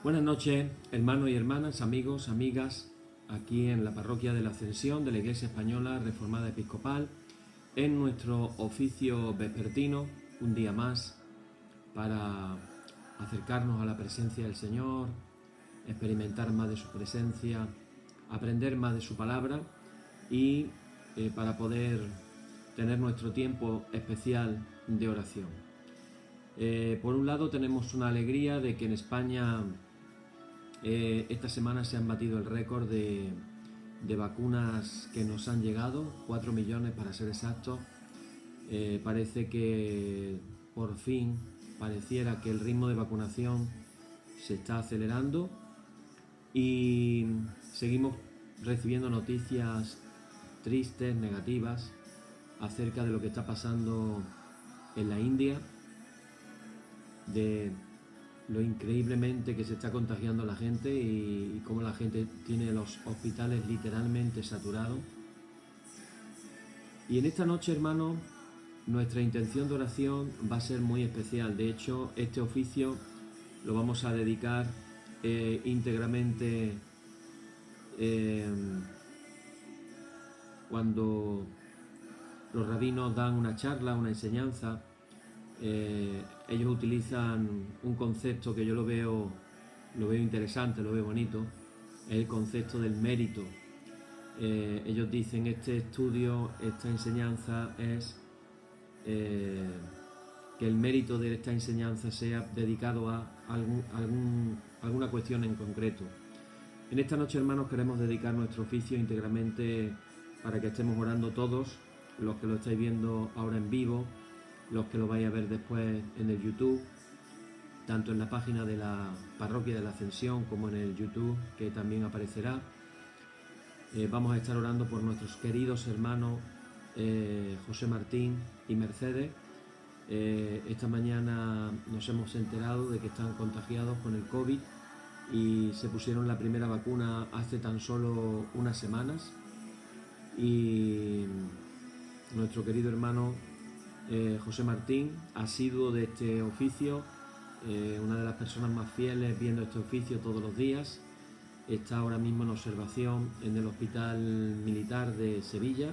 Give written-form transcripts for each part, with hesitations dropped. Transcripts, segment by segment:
Buenas noches, hermanos y hermanas, amigos, amigas, aquí en la Parroquia de la Ascensión de la Iglesia Española Reformada Episcopal, en nuestro oficio vespertino, un día más, para acercarnos a la presencia del Señor, experimentar más de su presencia, aprender más de su palabra y para poder tener nuestro tiempo especial de oración. Por un lado tenemos una alegría de que en España esta semana se han batido el récord de vacunas que nos han llegado, 4 millones para ser exactos. Parece que por fin pareciera que el ritmo de vacunación se está acelerando y seguimos recibiendo noticias tristes, negativas, acerca de lo que está pasando en la India, de lo increíblemente que se está contagiando la gente y cómo la gente tiene los hospitales literalmente saturados. Y en esta noche, hermanos, nuestra intención de oración va a ser muy especial. De hecho, este oficio lo vamos a dedicar íntegramente cuando los rabinos dan una charla, una enseñanza. Ellos utilizan un concepto que yo lo veo interesante, lo veo bonito, es el concepto del mérito. Ellos dicen este estudio, esta enseñanza es que el mérito de esta enseñanza sea dedicado a alguna cuestión en concreto. En esta noche, hermanos, queremos dedicar nuestro oficio íntegramente para que estemos orando todos, los que lo estáis viendo ahora en vivo, los que lo vais a ver después en el YouTube, tanto en la página de la Parroquia de la Ascensión como en el YouTube, que también aparecerá. Vamos a estar orando por nuestros queridos hermanos José Martín y Mercedes. Esta mañana nos hemos enterado de que están contagiados con el COVID y se pusieron la primera vacuna hace tan solo unas semanas. Y nuestro querido hermano José Martín, asiduo de este oficio, una de las personas más fieles viendo este oficio todos los días, está ahora mismo en observación en el Hospital Militar de Sevilla,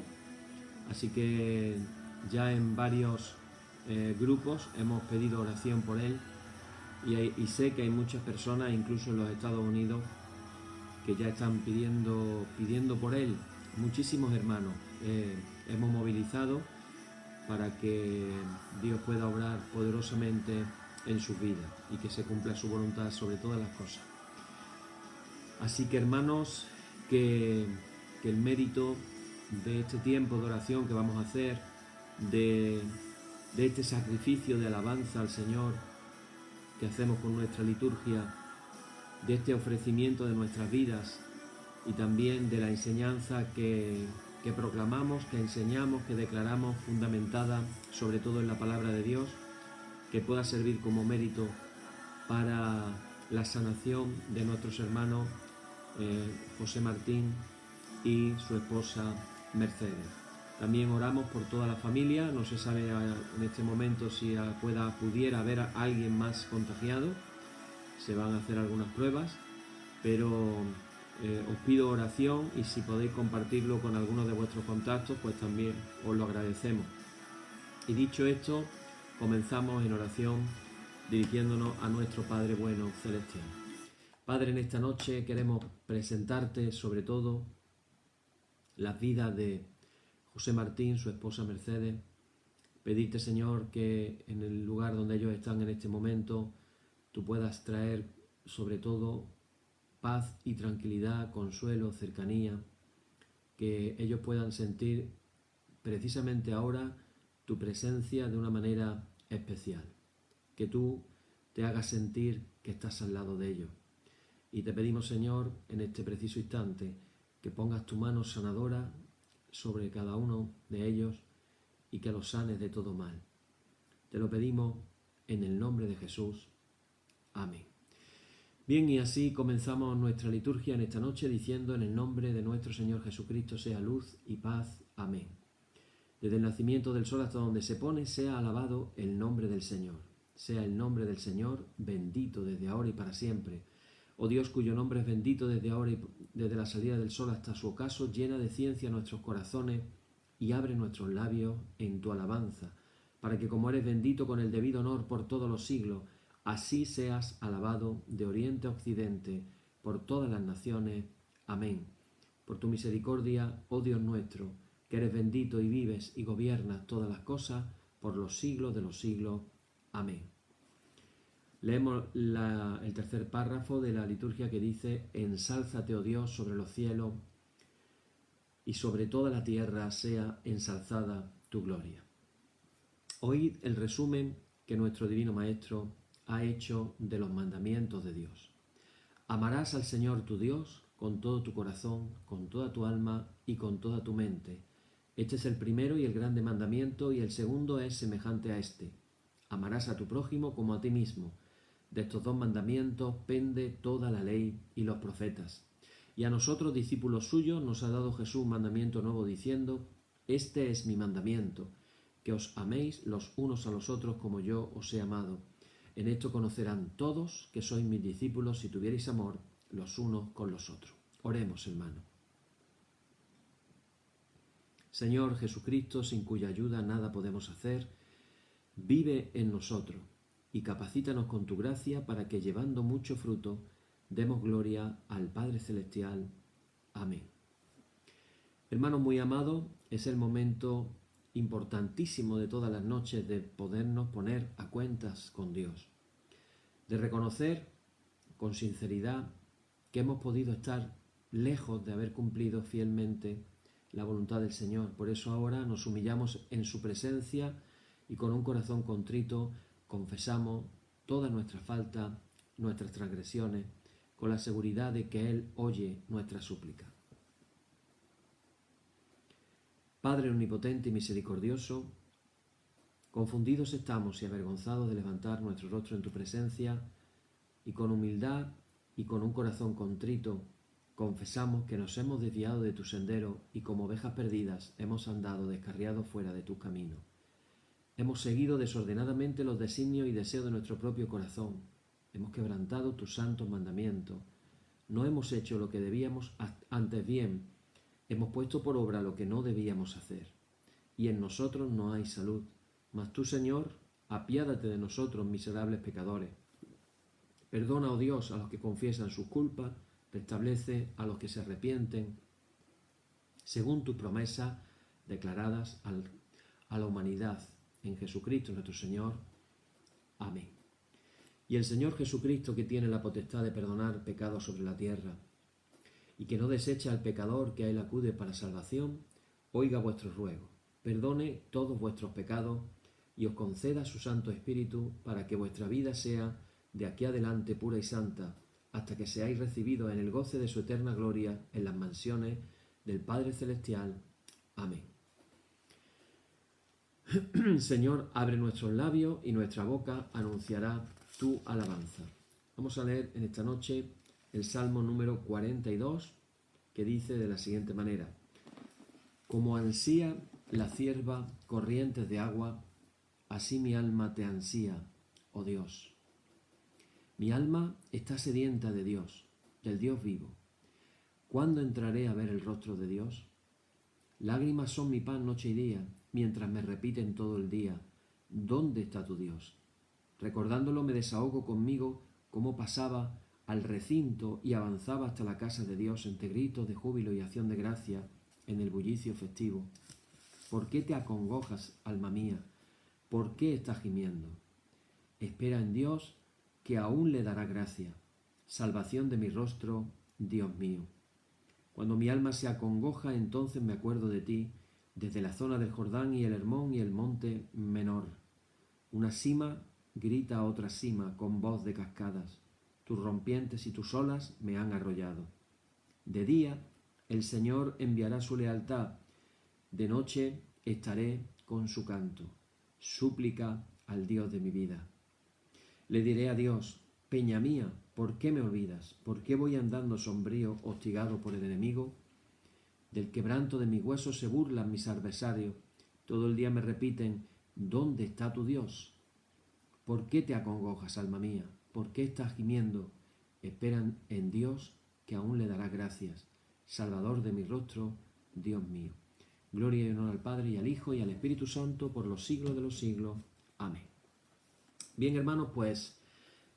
así que ya en varios grupos hemos pedido oración por él y sé que hay muchas personas, incluso en los Estados Unidos, que ya están pidiendo por él. Muchísimos hermanos hemos movilizado para que Dios pueda obrar poderosamente en sus vidas y que se cumpla su voluntad sobre todas las cosas. Así que, hermanos, que el mérito de este tiempo de oración que vamos a hacer, de este sacrificio de alabanza al Señor que hacemos con nuestra liturgia, de este ofrecimiento de nuestras vidas y también de la enseñanza que proclamamos, que enseñamos, que declaramos, fundamentada sobre todo en la palabra de Dios, que pueda servir como mérito para la sanación de nuestros hermanos José Martín y su esposa Mercedes. También oramos por toda la familia. No se sabe en este momento si pudiera haber a alguien más contagiado. Se van a hacer algunas pruebas, pero os pido oración y si podéis compartirlo con alguno de vuestros contactos, pues también os lo agradecemos. Y dicho esto, comenzamos en oración dirigiéndonos a nuestro Padre bueno celestial. Padre, en esta noche queremos presentarte sobre todo las vidas de José Martín, su esposa Mercedes. Pedirte, Señor, que en el lugar donde ellos están en este momento, tú puedas traer sobre todo paz y tranquilidad, consuelo, cercanía, que ellos puedan sentir precisamente ahora tu presencia de una manera especial, que tú te hagas sentir que estás al lado de ellos. Y te pedimos, Señor, en este preciso instante, que pongas tu mano sanadora sobre cada uno de ellos y que los sanes de todo mal. Te lo pedimos en el nombre de Jesús. Amén. Bien, y así comenzamos nuestra liturgia en esta noche diciendo: en el nombre de nuestro Señor Jesucristo sea luz y paz. Amén. Desde el nacimiento del sol hasta donde se pone, sea alabado el nombre del Señor. Sea el nombre del Señor bendito desde ahora y para siempre. Oh Dios, cuyo nombre es bendito desde ahora y desde la salida del sol hasta su ocaso, llena de ciencia nuestros corazones y abre nuestros labios en tu alabanza, para que como eres bendito con el debido honor por todos los siglos, así seas alabado de oriente a occidente, por todas las naciones. Amén. Por tu misericordia, oh Dios nuestro, que eres bendito y vives y gobiernas todas las cosas, por los siglos de los siglos. Amén. Leemos el tercer párrafo de la liturgia que dice: Ensálzate, oh Dios, sobre los cielos, y sobre toda la tierra sea ensalzada tu gloria. Oíd el resumen que nuestro Divino Maestro ha hecho de los mandamientos de Dios. Amarás al Señor tu Dios con todo tu corazón, con toda tu alma y con toda tu mente. Este es el primero y el grande mandamiento, y el segundo es semejante a este. Amarás a tu prójimo como a ti mismo. De estos dos mandamientos pende toda la ley y los profetas. Y a nosotros, discípulos suyos, nos ha dado Jesús un mandamiento nuevo diciendo: Este es mi mandamiento, que os améis los unos a los otros como yo os he amado. En esto conocerán todos que sois mis discípulos si tuvierais amor los unos con los otros. Oremos, hermanos. Señor Jesucristo, sin cuya ayuda nada podemos hacer, vive en nosotros y capacítanos con tu gracia para que, llevando mucho fruto, demos gloria al Padre Celestial. Amén. Hermanos muy amados, es el momento importantísimo de todas las noches de podernos poner a cuentas con Dios, de reconocer con sinceridad que hemos podido estar lejos de haber cumplido fielmente la voluntad del Señor. Por eso ahora nos humillamos en su presencia y con un corazón contrito confesamos todas nuestras faltas, nuestras transgresiones, con la seguridad de que Él oye nuestra súplica. Padre omnipotente y misericordioso, confundidos estamos y avergonzados de levantar nuestro rostro en tu presencia, y con humildad y con un corazón contrito confesamos que nos hemos desviado de tu sendero y como ovejas perdidas hemos andado descarriados fuera de tu camino. Hemos seguido desordenadamente los designios y deseos de nuestro propio corazón. Hemos quebrantado tus santos mandamientos. No hemos hecho lo que debíamos, antes bien, hemos puesto por obra lo que no debíamos hacer. Y en nosotros no hay salud. Mas tú, Señor, apiádate de nosotros, miserables pecadores. Perdona, oh Dios, a los que confiesan sus culpas, restablece a los que se arrepienten, según tus promesas declaradas a la humanidad en Jesucristo nuestro Señor. Amén. Y el Señor Jesucristo, que tiene la potestad de perdonar pecados sobre la tierra, y que no desecha al pecador que a Él acude para salvación, oiga vuestros ruegos, perdone todos vuestros pecados y os conceda su Santo Espíritu para que vuestra vida sea de aquí adelante pura y santa, hasta que seáis recibidos en el goce de su eterna gloria en las mansiones del Padre Celestial. Amén. Señor, abre nuestros labios y nuestra boca anunciará tu alabanza. Vamos a leer en esta noche el Salmo número 42, que dice de la siguiente manera: Como ansía la cierva corrientes de agua, así mi alma te ansía, oh Dios. Mi alma está sedienta de Dios, del Dios vivo. ¿Cuándo entraré a ver el rostro de Dios? Lágrimas son mi pan noche y día, mientras me repiten todo el día: ¿dónde está tu Dios? Recordándolo me desahogo conmigo cómo pasaba al recinto y avanzaba hasta la casa de Dios entre gritos de júbilo y acción de gracia en el bullicio festivo. ¿Por qué te acongojas, alma mía? ¿Por qué estás gimiendo? Espera en Dios, que aún le dará gracia, salvación de mi rostro, Dios mío. Cuando mi alma se acongoja, entonces me acuerdo de ti, desde la zona del Jordán y el Hermón y el monte Menor. Una cima grita a otra cima con voz de cascadas. Tus rompientes y tus olas me han arrollado. De día el Señor enviará su lealtad, de noche estaré con su canto, súplica al Dios de mi vida. Le diré a Dios: Peña mía, ¿por qué me olvidas? ¿Por qué voy andando sombrío, hostigado por el enemigo? Del quebranto de mis huesos se burlan mis adversarios. Todo el día me repiten: ¿dónde está tu Dios? ¿Por qué te acongojas, alma mía? ¿Por qué estás gimiendo? esperan en Dios, que aún le dará gracias. Salvador de mi rostro, Dios mío. Gloria y honor al Padre y al Hijo y al Espíritu Santo por los siglos de los siglos. Amén. Bien, hermanos, pues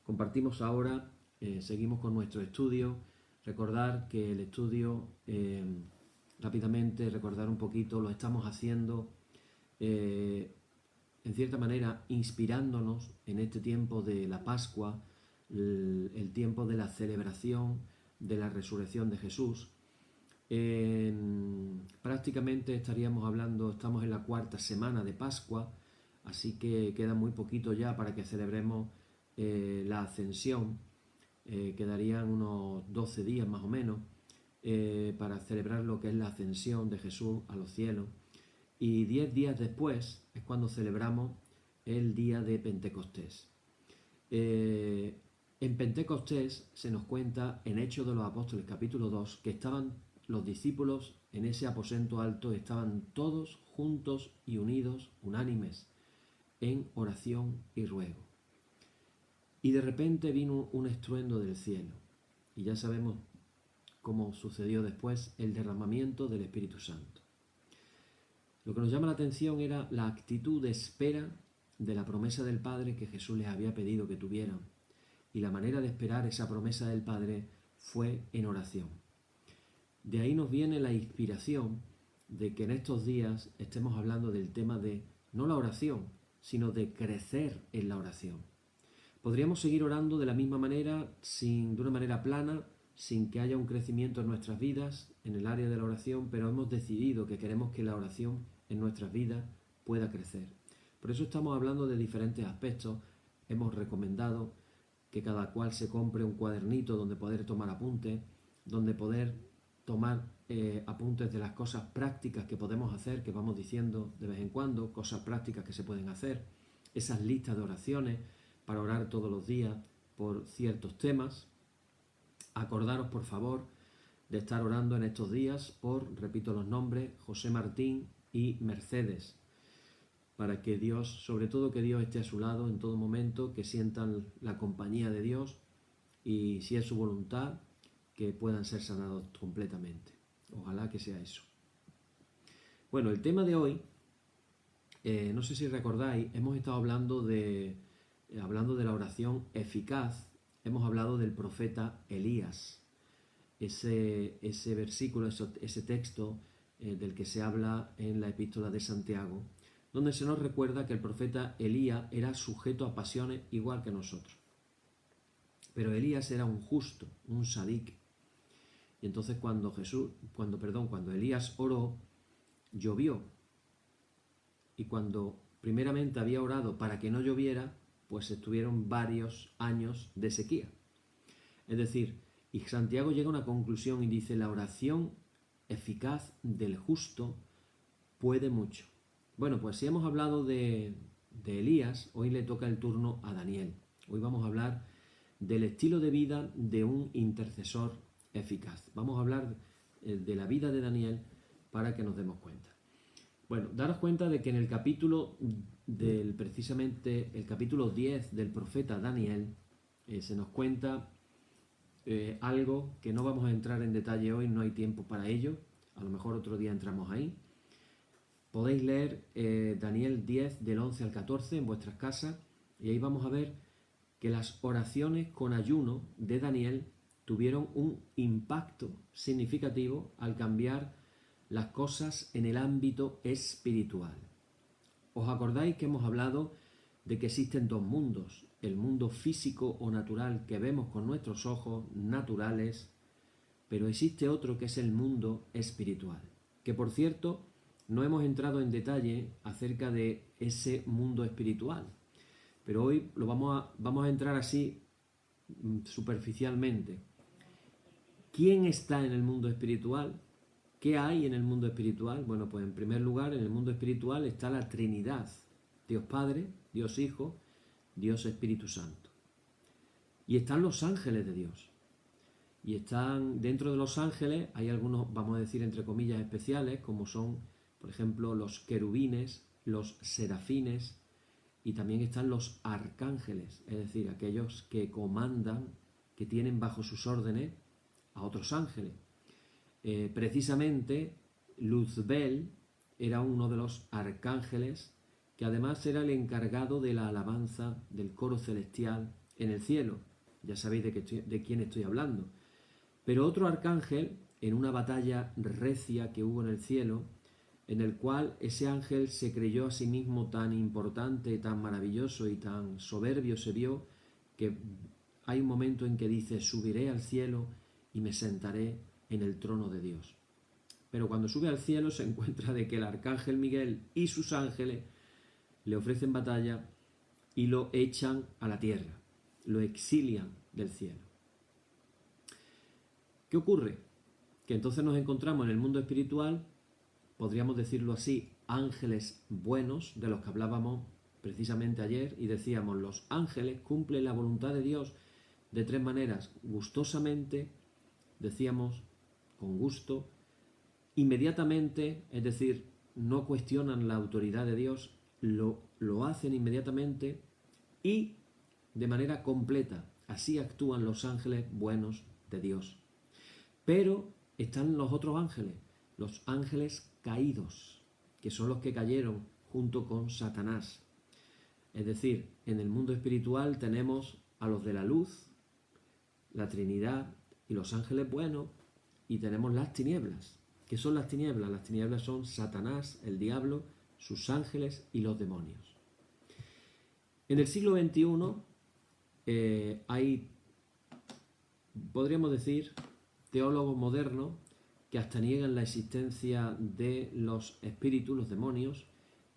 compartimos ahora, seguimos con nuestro estudio. Recordar que el estudio, rápidamente recordar un poquito, lo estamos haciendo en cierta manera inspirándonos en este tiempo de la Pascua, el tiempo de la celebración de la resurrección de Jesús. Prácticamente estaríamos hablando, estamos en la cuarta semana de Pascua, así que queda muy poquito ya para que celebremos la ascensión. Quedarían unos 12 días más o menos para celebrar lo que es la ascensión de Jesús a los cielos. Y 10 días después es cuando celebramos el día de Pentecostés. En Pentecostés se nos cuenta en Hechos de los Apóstoles capítulo 2 que estaban los discípulos en ese aposento alto, estaban todos juntos y unidos, unánimes, en oración y ruego. Y de repente vino un estruendo del cielo. Y ya sabemos cómo sucedió después el derramamiento del Espíritu Santo. Lo que nos llama la atención era la actitud de espera de la promesa del Padre que Jesús les había pedido que tuvieran. Y la manera de esperar esa promesa del Padre fue en oración. De ahí nos viene la inspiración de que en estos días estemos hablando del tema de no la oración, sino de crecer en la oración. Podríamos seguir orando de la misma manera, de una manera plana, sin que haya un crecimiento en nuestras vidas, en el área de la oración, pero hemos decidido que queremos que la oración en nuestras vidas pueda crecer. Por eso estamos hablando de diferentes aspectos. Hemos recomendado que cada cual se compre un cuadernito donde poder tomar apuntes, donde poder tomar apuntes de las cosas prácticas que podemos hacer, que vamos diciendo de vez en cuando, cosas prácticas que se pueden hacer, esas listas de oraciones para orar todos los días por ciertos temas. Acordaros, por favor, de estar orando en estos días por, repito los nombres, José Martín y Mercedes, para que Dios, sobre todo que Dios esté a su lado en todo momento, que sientan la compañía de Dios y, si es su voluntad, que puedan ser sanados completamente. Ojalá que sea eso. Bueno, el tema de hoy, no sé si recordáis, hemos estado hablando de la oración eficaz. Hemos hablado del profeta Elías, ese versículo, ese texto del que se habla en la epístola de Santiago, donde se nos recuerda que el profeta Elías era sujeto a pasiones igual que nosotros. Pero Elías era un justo, un sadik. Y entonces cuando Elías oró, llovió. Y cuando primeramente había orado para que no lloviera, pues estuvieron varios años de sequía. Es decir, y Santiago llega a una conclusión y dice: la oración eficaz del justo puede mucho. Bueno, pues si hemos hablado de Elías, hoy le toca el turno a Daniel. Hoy vamos a hablar del estilo de vida de un intercesor eficaz. Vamos a hablar de la vida de Daniel para que nos demos cuenta. Bueno, daros cuenta de que en el capítulo precisamente el capítulo 10 del profeta Daniel, se nos cuenta algo que no vamos a entrar en detalle hoy, no hay tiempo para ello, a lo mejor otro día entramos ahí. Podéis leer Daniel 10 del 11 al 14 en vuestras casas y ahí vamos a ver que las oraciones con ayuno de Daniel tuvieron un impacto significativo al cambiar las cosas en el ámbito espiritual. ¿Os acordáis que hemos hablado de que existen dos mundos? El mundo físico o natural que vemos con nuestros ojos naturales, pero existe otro que es el mundo espiritual. Que por cierto, no hemos entrado en detalle acerca de ese mundo espiritual, pero hoy vamos a entrar así superficialmente. ¿Quién está en el mundo espiritual? ¿Qué hay en el mundo espiritual? Bueno, pues en primer lugar, en el mundo espiritual está la Trinidad: Dios Padre, Dios Hijo, Dios Espíritu Santo. Y están los ángeles de Dios. Y están dentro de los ángeles, hay algunos, vamos a decir entre comillas, especiales, como son, por ejemplo, los querubines, los serafines, y también están los arcángeles, es decir, aquellos que comandan, que tienen bajo sus órdenes a otros ángeles. Precisamente Luzbel era uno de los arcángeles que además era el encargado de la alabanza del coro celestial en el cielo. Ya sabéis de quién estoy hablando. Pero otro arcángel, en una batalla recia que hubo en el cielo, en el cual ese ángel se creyó a sí mismo tan importante, tan maravilloso y tan soberbio, se vio que hay un momento en que dice: subiré al cielo y me sentaré en el trono de Dios. Pero cuando sube al cielo se encuentra de que el arcángel Miguel y sus ángeles le ofrecen batalla y lo echan a la tierra, lo exilian del cielo. ¿Qué ocurre? Que entonces nos encontramos en el mundo espiritual, podríamos decirlo así, ángeles buenos, de los que hablábamos precisamente ayer, y decíamos: los ángeles cumplen la voluntad de Dios de tres maneras: gustosamente, decíamos, con gusto, inmediatamente, es decir, no cuestionan la autoridad de Dios, lo hacen inmediatamente, y de manera completa. Así actúan los ángeles buenos de Dios. Pero están los otros ángeles, los ángeles caídos, que son los que cayeron junto con Satanás. Es decir, en el mundo espiritual tenemos a los de la luz, la Trinidad y los ángeles buenos, y tenemos las tinieblas. ¿Qué son las tinieblas? Las tinieblas son Satanás, el diablo, sus ángeles y los demonios. En el siglo XXI hay, podríamos decir, teólogos modernos que hasta niegan la existencia de los espíritus, los demonios,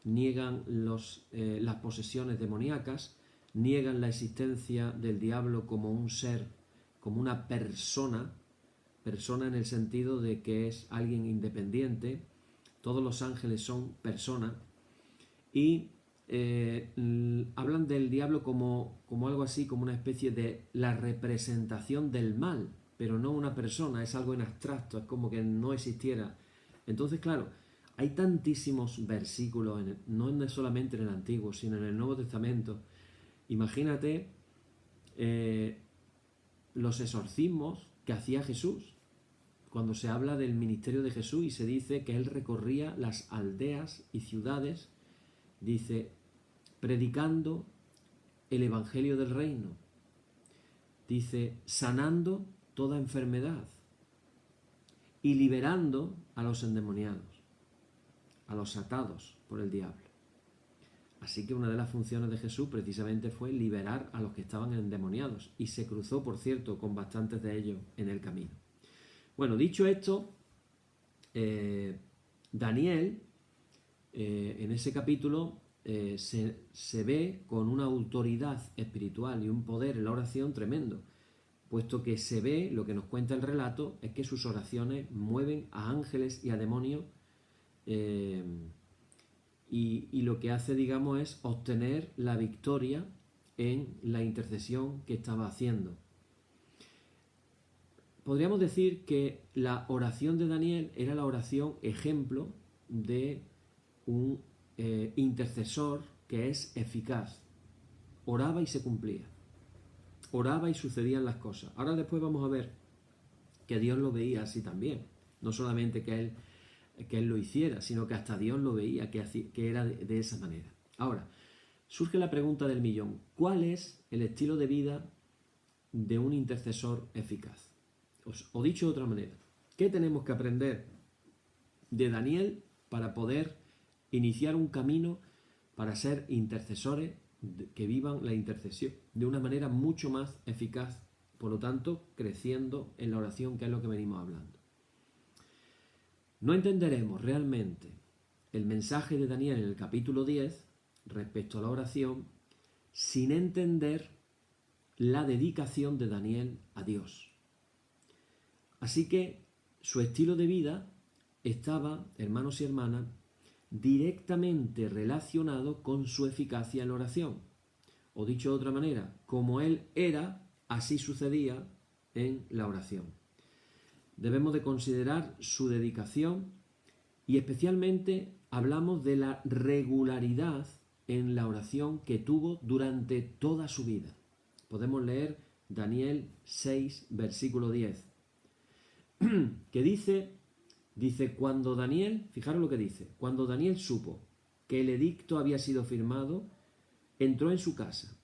niegan las posesiones demoníacas, niegan la existencia del diablo como un ser, como una persona en el sentido de que es alguien independiente. Todos los ángeles son personas, y hablan del diablo como algo así, como una especie de la representación del mal, pero no una persona, es algo en abstracto, es como que no existiera. Entonces, claro, hay tantísimos versículos, no solamente en el Antiguo, sino en el Nuevo Testamento. Imagínate los exorcismos que hacía Jesús, cuando se habla del ministerio de Jesús y se dice que él recorría las aldeas y ciudades, dice, predicando el evangelio del reino, dice, sanando toda enfermedad y liberando a los endemoniados, a los atados por el diablo. Así que una de las funciones de Jesús precisamente fue liberar a los que estaban endemoniados, y se cruzó, por cierto, con bastantes de ellos en el camino. Bueno, dicho esto, Daniel, en ese capítulo, se ve con una autoridad espiritual y un poder en la oración tremendo, puesto que se ve, lo que nos cuenta el relato, es que sus oraciones mueven a ángeles y a demonios, y lo que hace, digamos, es obtener la victoria en la intercesión que estaba haciendo. Podríamos decir que la oración de Daniel era la oración ejemplo de un intercesor que es eficaz. Oraba y se cumplía. Oraba y sucedían las cosas. Ahora después vamos a ver que Dios lo veía así también. No solamente que él lo hiciera, sino que hasta Dios lo veía, que era de esa manera. Ahora, surge la pregunta del millón. ¿Cuál es el estilo de vida de un intercesor eficaz? O dicho de otra manera, ¿qué tenemos que aprender de Daniel para poder iniciar un camino para ser intercesores que vivan la intercesión de una manera mucho más eficaz, por lo tanto, creciendo en la oración, que es lo que venimos hablando? No entenderemos realmente el mensaje de Daniel en el capítulo 10 respecto a la oración sin entender la dedicación de Daniel a Dios. Así que su estilo de vida estaba, hermanos y hermanas, directamente relacionado con su eficacia en la oración. O dicho de otra manera, como él era, así sucedía en la oración. Debemos de considerar su dedicación, y especialmente hablamos de la regularidad en la oración que tuvo durante toda su vida. Podemos leer Daniel 6, versículo 10, que dice, cuando Daniel, fijaros lo que dice, cuando Daniel supo que el edicto había sido firmado, entró en su casa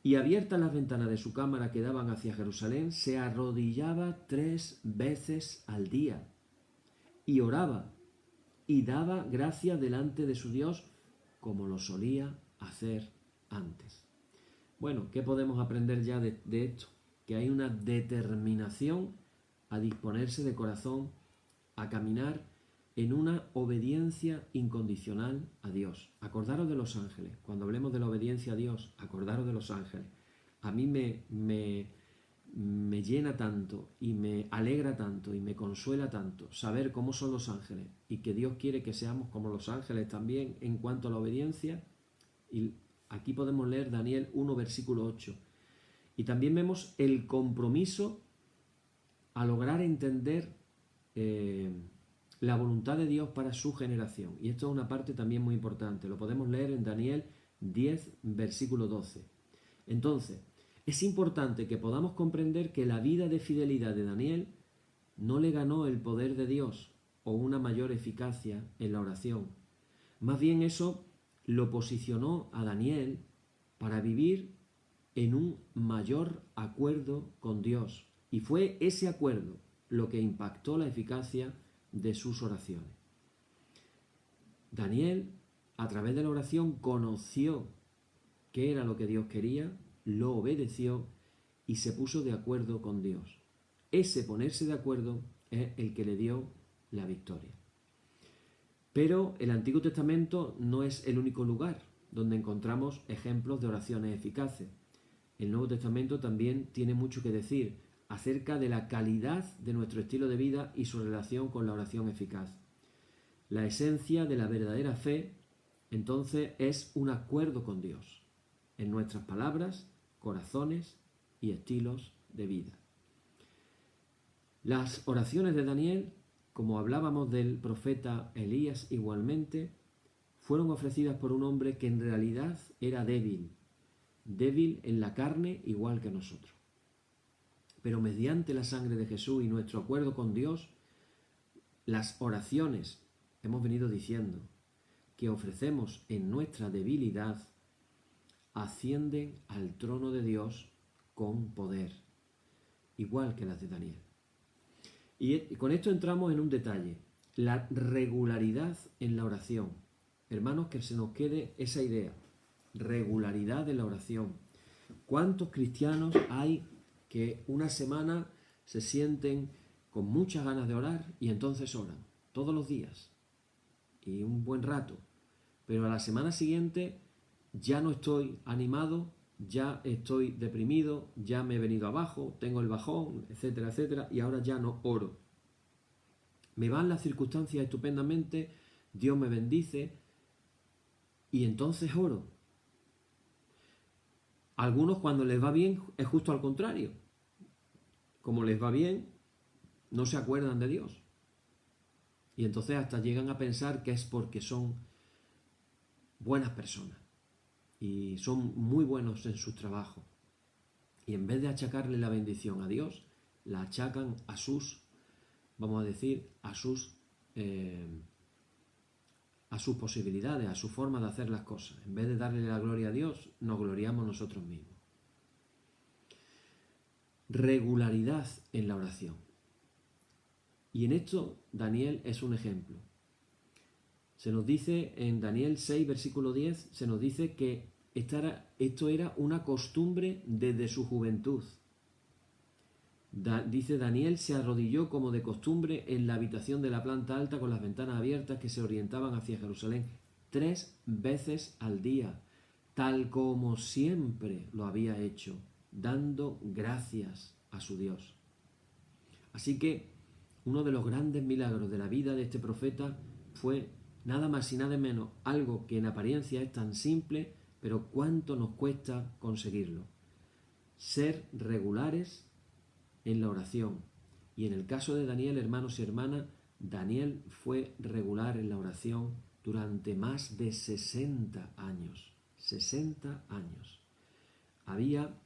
y abiertas las ventanas de su cámara que daban hacia Jerusalén, se arrodillaba 3 veces al día y oraba y daba gracias delante de su Dios como lo solía hacer antes. Bueno, ¿qué podemos aprender ya de esto? Que hay una determinación a disponerse de corazón a caminar en una obediencia incondicional a Dios. Acordaros de los ángeles. Cuando hablemos de la obediencia a Dios, acordaros de los ángeles. A mí me llena tanto y me alegra tanto y me consuela tanto saber cómo son los ángeles y que Dios quiere que seamos como los ángeles también en cuanto a la obediencia. Y aquí podemos leer Daniel 1, versículo 8. Y también vemos el compromiso a lograr entender la voluntad de Dios para su generación. Y esto es una parte también muy importante. Lo podemos leer en Daniel 10, versículo 12. Entonces, es importante que podamos comprender que la vida de fidelidad de Daniel no le ganó el poder de Dios o una mayor eficacia en la oración. Más bien eso lo posicionó a Daniel para vivir en un mayor acuerdo con Dios. Y fue ese acuerdo lo que impactó la eficacia de sus oraciones. Daniel, a través de la oración, conoció qué era lo que Dios quería, lo obedeció y se puso de acuerdo con Dios. Ese ponerse de acuerdo es el que le dio la victoria. Pero el Antiguo Testamento no es el único lugar donde encontramos ejemplos de oraciones eficaces. El Nuevo Testamento también tiene mucho que decir acerca de la calidad de nuestro estilo de vida y su relación con la oración eficaz. La esencia de la verdadera fe, entonces, es un acuerdo con Dios en nuestras palabras, corazones y estilos de vida. Las oraciones de Daniel, como hablábamos del profeta Elías igualmente, fueron ofrecidas por un hombre que en realidad era débil en la carne igual que nosotros. Pero mediante la sangre de Jesús y nuestro acuerdo con Dios, las oraciones, hemos venido diciendo, que ofrecemos en nuestra debilidad, ascienden al trono de Dios con poder, igual que las de Daniel. Y con esto entramos en un detalle, la regularidad en la oración. Hermanos, que se nos quede esa idea, regularidad en la oración. ¿Cuántos cristianos hay que una semana se sienten con muchas ganas de orar y entonces oran todos los días y un buen rato, pero a la semana siguiente ya no estoy animado, ya estoy deprimido, ya me he venido abajo, tengo el bajón, etcétera, etcétera, y ahora ya no oro? Me van las circunstancias estupendamente, Dios me bendice y entonces oro. Algunos, cuando les va bien, es justo al contrario. Como les va bien, no se acuerdan de Dios. Y entonces hasta llegan a pensar que es porque son buenas personas y son muy buenos en su trabajo. Y en vez de achacarle la bendición a Dios, la achacan a sus, vamos a decir, a sus posibilidades, a su forma de hacer las cosas. En vez de darle la gloria a Dios, nos gloriamos nosotros mismos. Regularidad en la oración. Y en esto Daniel es un ejemplo. Se nos dice en Daniel 6, versículo 10, se nos dice que esto era una costumbre desde su juventud. Dice, Daniel se arrodilló como de costumbre en la habitación de la planta alta con las ventanas abiertas que se orientaban hacia Jerusalén 3 veces al día, tal como siempre lo había hecho, dando gracias a su Dios. Así que uno de los grandes milagros de la vida de este profeta fue nada más y nada menos algo que en apariencia es tan simple, pero cuánto nos cuesta conseguirlo. Ser regulares en la oración. Y en el caso de Daniel, hermanos y hermanas, Daniel fue regular en la oración durante más de 60 años. 60 años. Había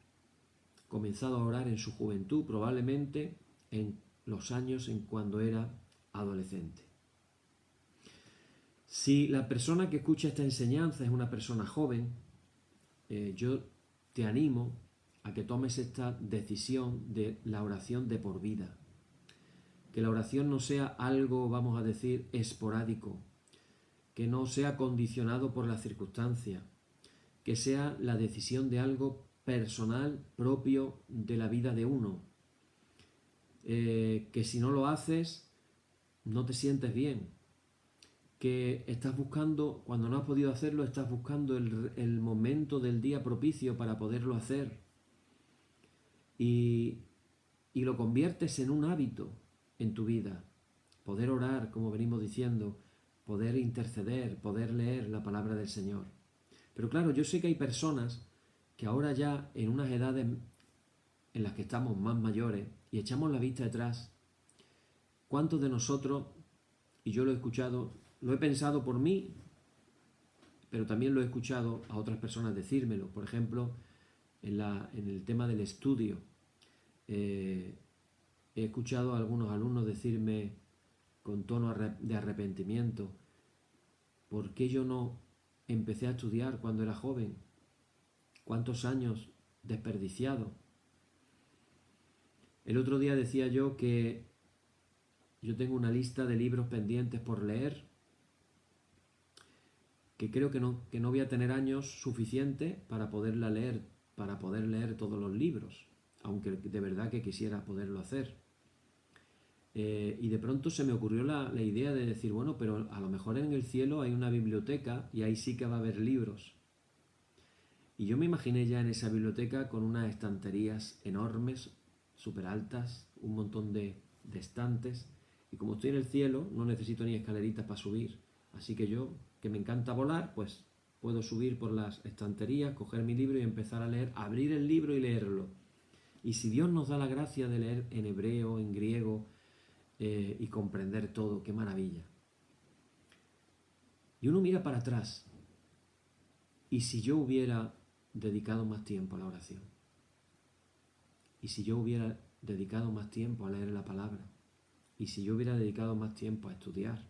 comenzado a orar en su juventud, probablemente en los años en cuando era adolescente. Si la persona que escucha esta enseñanza es una persona joven, yo te animo a que tomes esta decisión de la oración de por vida. Que la oración no sea algo, vamos a decir, esporádico, que no sea condicionado por las circunstancias, que sea la decisión de algo personal, propio de la vida de uno. Que si no lo haces, no te sientes bien. Que estás buscando, cuando no has podido hacerlo, estás buscando el momento del día propicio para poderlo hacer. Y lo conviertes en un hábito en tu vida. Poder orar, como venimos diciendo, poder interceder, poder leer la palabra del Señor. Pero claro, yo sé que hay personas que ahora ya en unas edades en las que estamos más mayores y echamos la vista atrás, ¿cuántos de nosotros, y yo lo he escuchado, lo he pensado por mí, pero también lo he escuchado a otras personas decírmelo? Por ejemplo, en el tema del estudio, he escuchado a algunos alumnos decirme con tono de arrepentimiento: ¿por qué yo no empecé a estudiar cuando era joven? ¿Cuántos años desperdiciados? El otro día decía yo que yo tengo una lista de libros pendientes por leer, que creo que no voy a tener años suficientes para poderla leer, para poder leer todos los libros, aunque de verdad que quisiera poderlo hacer. Y de pronto se me ocurrió la idea de decir, bueno, pero a lo mejor en el cielo hay una biblioteca y ahí sí que va a haber libros. Y yo me imaginé ya en esa biblioteca con unas estanterías enormes, súper altas, un montón de estantes. Y como estoy en el cielo, no necesito ni escaleritas para subir. Así que yo, que me encanta volar, pues puedo subir por las estanterías, coger mi libro y empezar a leer, abrir el libro y leerlo. Y si Dios nos da la gracia de leer en hebreo, en griego, y comprender todo, qué maravilla. Y uno mira para atrás, y si yo hubiera dedicado más tiempo a la oración, y si yo hubiera dedicado más tiempo a leer la palabra, y si yo hubiera dedicado más tiempo a estudiar.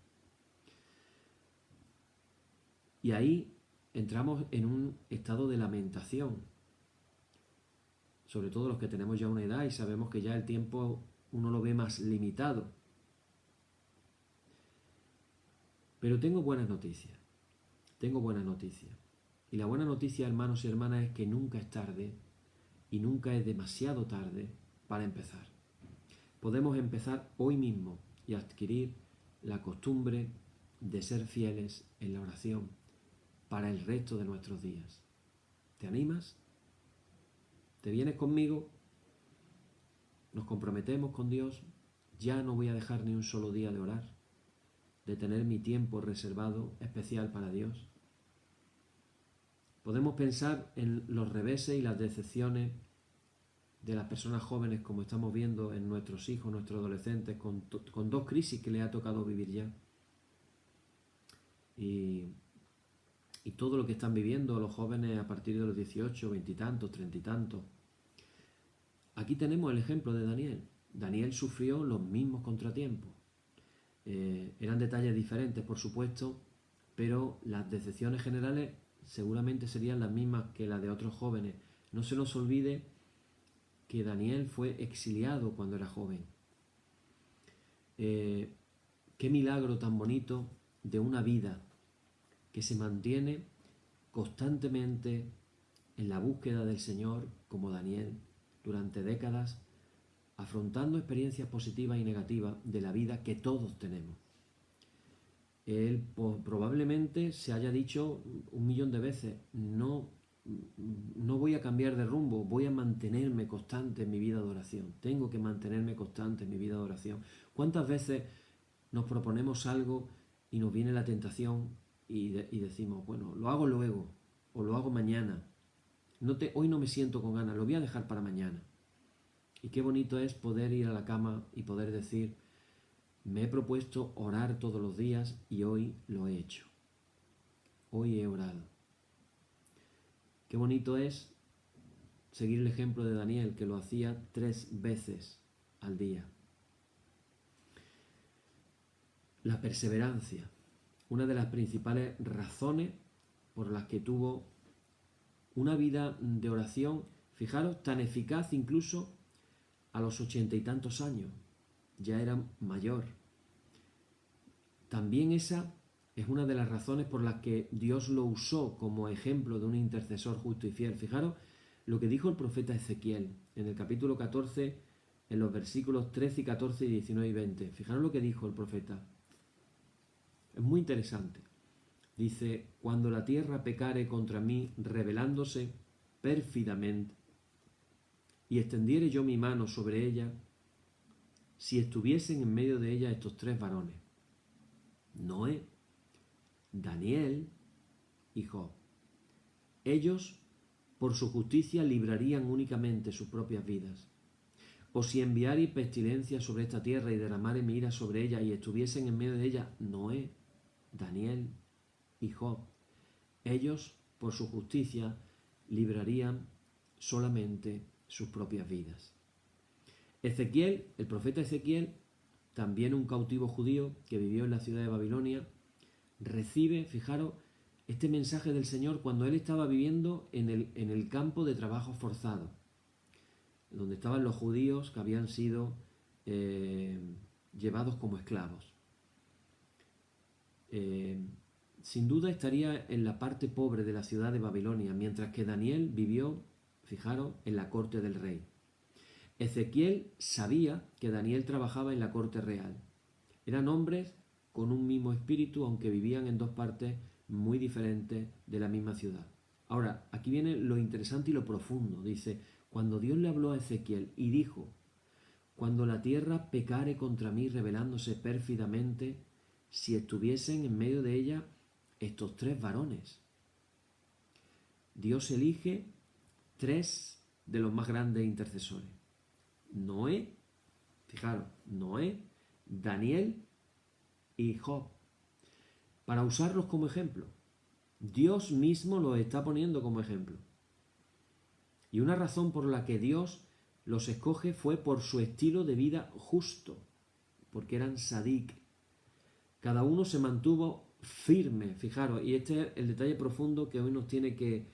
Y ahí entramos en un estado de lamentación, sobre todo los que tenemos ya una edad y sabemos que ya el tiempo uno lo ve más limitado. Pero tengo buenas noticias, Y la buena noticia, hermanos y hermanas, es que nunca es tarde y nunca es demasiado tarde para empezar. Podemos empezar hoy mismo y adquirir la costumbre de ser fieles en la oración para el resto de nuestros días. ¿Te animas? ¿Te vienes conmigo? Nos comprometemos con Dios. Ya no voy a dejar ni un solo día de orar, de tener mi tiempo reservado especial para Dios. Podemos pensar en los reveses y las decepciones de las personas jóvenes, como estamos viendo en nuestros hijos, nuestros adolescentes, con dos crisis que les ha tocado vivir ya. Y todo lo que están viviendo los jóvenes a partir de los 18, 20 y tantos, 30 y tantos. Aquí tenemos el ejemplo de Daniel. Daniel sufrió los mismos contratiempos. Eran detalles diferentes, por supuesto, pero las decepciones generales seguramente serían las mismas que las de otros jóvenes. No se nos olvide que Daniel fue exiliado cuando era joven. Qué milagro tan bonito de una vida que se mantiene constantemente en la búsqueda del Señor, como Daniel, durante décadas, afrontando experiencias positivas y negativas de la vida que todos tenemos. Él probablemente se haya dicho 1.000.000 de veces, no voy a cambiar de rumbo, voy a mantenerme constante en mi vida de oración. Tengo que mantenerme constante en mi vida de oración. ¿Cuántas veces nos proponemos algo y nos viene la tentación y decimos, bueno, lo hago luego o lo hago mañana? Hoy no me siento con ganas, lo voy a dejar para mañana. Y qué bonito es poder ir a la cama y poder decir, me he propuesto orar todos los días y hoy lo he hecho. Hoy he orado. Qué bonito es seguir el ejemplo de Daniel, que lo hacía 3 veces al día. La perseverancia, una de las principales razones por las que tuvo una vida de oración, fijaros, tan eficaz incluso a los 80 y tantos años, ya era mayor. También esa es una de las razones por las que Dios lo usó como ejemplo de un intercesor justo y fiel. Fijaros lo que dijo el profeta Ezequiel en el capítulo 14, en los versículos 13 y 14 y 19 y 20. Fijaros lo que dijo el profeta. Es muy interesante. Dice, cuando la tierra pecare contra mí, rebelándose pérfidamente, y extendiere yo mi mano sobre ella, si estuviesen en medio de ella estos 3 varones, Noé, Daniel y Job. Ellos, por su justicia, librarían únicamente sus propias vidas. O si enviare pestilencia sobre esta tierra y derramare mi ira sobre ella y estuviesen en medio de ella Noé, Daniel y Job, ellos, por su justicia, librarían solamente sus propias vidas. Ezequiel, el profeta Ezequiel, también un cautivo judío que vivió en la ciudad de Babilonia, recibe, fijaros, este mensaje del Señor cuando él estaba viviendo en el campo de trabajo forzado, donde estaban los judíos que habían sido llevados como esclavos. Sin duda estaría en la parte pobre de la ciudad de Babilonia, mientras que Daniel vivió, fijaros, en la corte del rey. Ezequiel sabía que Daniel trabajaba en la corte real. Eran hombres con un mismo espíritu, aunque vivían en 2 partes muy diferentes de la misma ciudad. Ahora, aquí viene lo interesante y lo profundo. Dice, cuando Dios le habló a Ezequiel y dijo, cuando la tierra pecare contra mí rebelándose pérfidamente, si estuviesen en medio de ella estos 3 varones. Dios elige 3 de los más grandes intercesores. Noé, fijaros, Noé, Daniel y Job, para usarlos como ejemplo. Dios mismo los está poniendo como ejemplo. Y una razón por la que Dios los escoge fue por su estilo de vida justo, porque eran sadik. Cada uno se mantuvo firme, fijaros, y este es el detalle profundo que hoy nos tiene que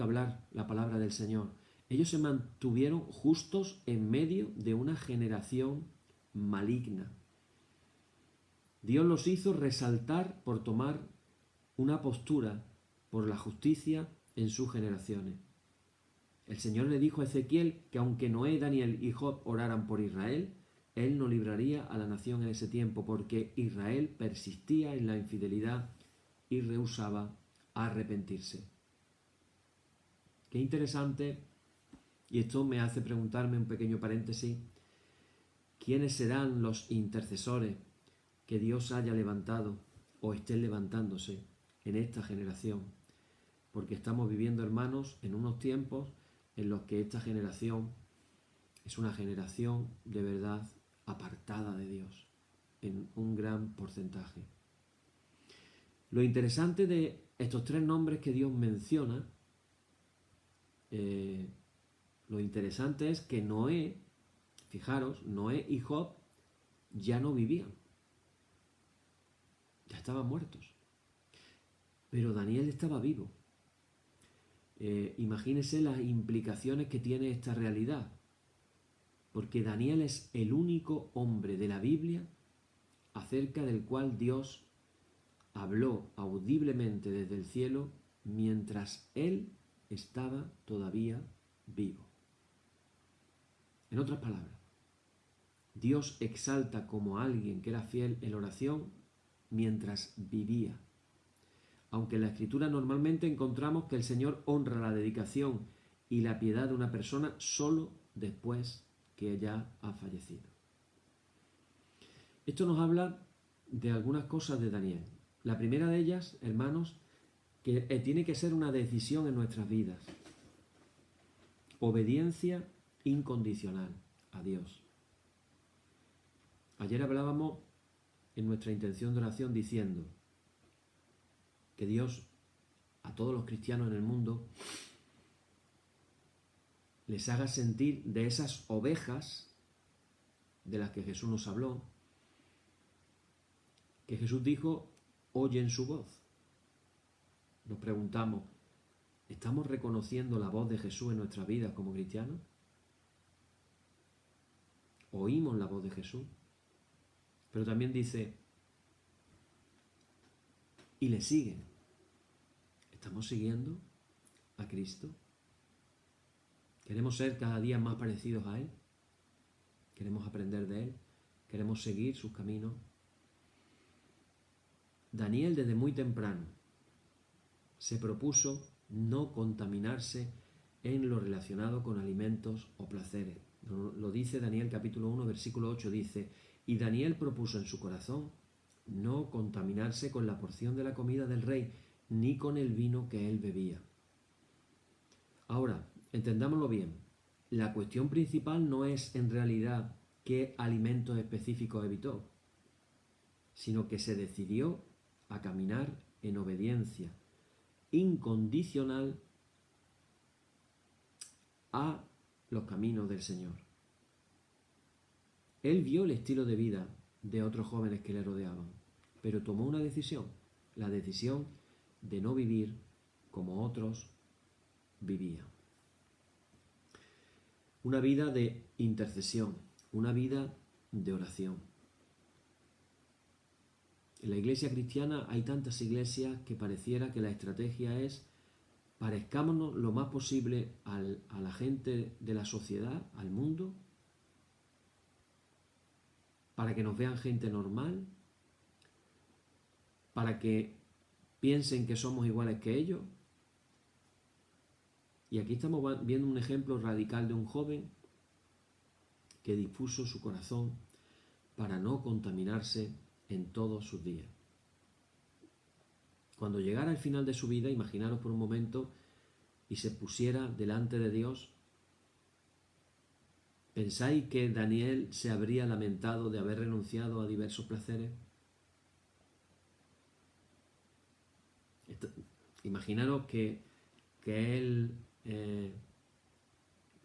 hablar la palabra del Señor. Ellos se mantuvieron justos en medio de una generación maligna. Dios los hizo resaltar por tomar una postura por la justicia en sus generaciones. El Señor le dijo a Ezequiel que aunque Noé, Daniel y Job oraran por Israel, Él no libraría a la nación en ese tiempo, porque Israel persistía en la infidelidad y rehusaba arrepentirse. Qué interesante, y esto me hace preguntarme un pequeño paréntesis, ¿quiénes serán los intercesores que Dios haya levantado o estén levantándose en esta generación? Porque estamos viviendo, hermanos, en unos tiempos en los que esta generación es una generación de verdad apartada de Dios, en un gran porcentaje. Lo interesante de estos 3 nombres que Dios menciona, lo interesante es que Noé, fijaros, Noé y Job ya no vivían, ya estaban muertos, pero Daniel estaba vivo. Imagínense las implicaciones que tiene esta realidad, porque Daniel es el único hombre de la Biblia acerca del cual Dios habló audiblemente desde el cielo mientras él estaba todavía vivo. En otras palabras, Dios exalta como a alguien que era fiel en oración mientras vivía. Aunque en la Escritura normalmente encontramos que el Señor honra la dedicación y la piedad de una persona solo después que ella ha fallecido. Esto nos habla de algunas cosas de Daniel. La primera de ellas, hermanos, que tiene que ser una decisión en nuestras vidas. Obediencia incondicional a Dios. Ayer hablábamos en nuestra intención de oración diciendo que Dios a todos los cristianos en el mundo les haga sentir de esas ovejas de las que Jesús nos habló, que Jesús dijo, oyen su voz. Nos preguntamos, ¿estamos reconociendo la voz de Jesús en nuestra vida como cristianos? ¿Oímos la voz de Jesús? Pero también dice, y le siguen. ¿Estamos siguiendo a Cristo? ¿Queremos ser cada día más parecidos a Él? ¿Queremos aprender de Él? ¿Queremos seguir sus caminos? Daniel desde muy temprano se propuso no contaminarse en lo relacionado con alimentos o placeres. Lo dice Daniel capítulo 1, versículo 8, dice, y Daniel propuso en su corazón no contaminarse con la porción de la comida del rey, ni con el vino que él bebía. Ahora, entendámoslo bien, la cuestión principal no es en realidad qué alimentos específicos evitó, sino que se decidió a caminar en obediencia incondicional a los caminos del Señor. Él vio el estilo de vida de otros jóvenes que le rodeaban, pero tomó una decisión, la decisión de no vivir como otros vivían. Una vida de intercesión, una vida de oración. En la iglesia cristiana hay tantas iglesias que pareciera que la estrategia es parezcámonos lo más posible a la gente de la sociedad, al mundo, para que nos vean gente normal, para que piensen que somos iguales que ellos. Y aquí estamos viendo un ejemplo radical de un joven que dispuso su corazón para no contaminarse en todos sus días. Cuando llegara al final de su vida, imaginaros por un momento, y se pusiera delante de Dios, ¿pensáis que Daniel se habría lamentado de haber renunciado a diversos placeres? Imaginaros que él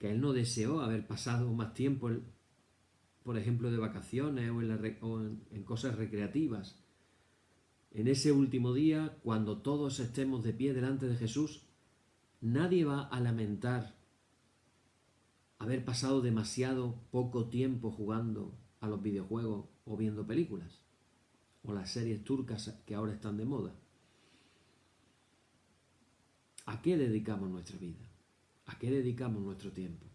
no deseó haber pasado más tiempo, por ejemplo, de vacaciones o en cosas recreativas. En ese último día, cuando todos estemos de pie delante de Jesús, nadie va a lamentar haber pasado demasiado poco tiempo jugando a los videojuegos o viendo películas o las series turcas que ahora están de moda. ¿A qué dedicamos nuestra vida? ¿A qué dedicamos nuestro tiempo?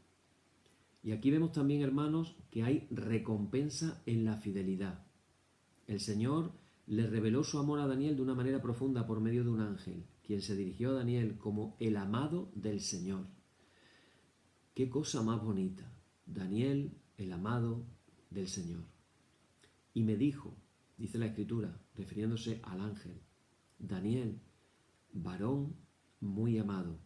Y aquí vemos también, hermanos, que hay recompensa en la fidelidad. El Señor le reveló su amor a Daniel de una manera profunda por medio de un ángel, quien se dirigió a Daniel como el amado del Señor. ¡Qué cosa más bonita! Daniel, el amado del Señor. Y me dijo, dice la Escritura, refiriéndose al ángel, Daniel, varón muy amado.